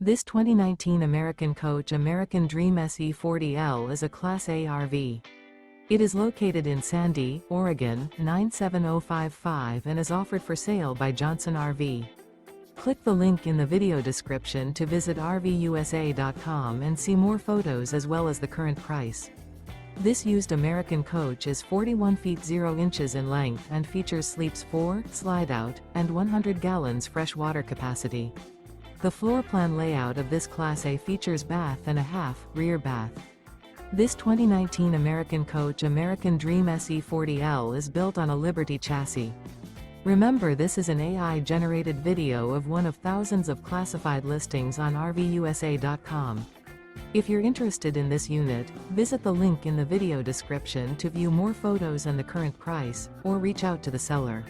This 2019 American Coach American Dream SE40L is a Class A RV. It is located in Sandy, Oregon, 97055 and is offered for sale by Johnson RV. Click the link in the video description to visit RVUSA.com and see more photos as well as the current price. This used American coach is 41 feet 0 inches in length and features sleeps 4, slide-out, and 100 gallons fresh water capacity. The floor plan layout of this Class A features bath and a half, rear bath. This 2019 American Coach American Dream SE40L is built on a Liberty chassis. Remember, this is an AI-generated video of one of thousands of classified listings on RVUSA.com. If you're interested in this unit, visit the link in the video description to view more photos and the current price, or reach out to the seller.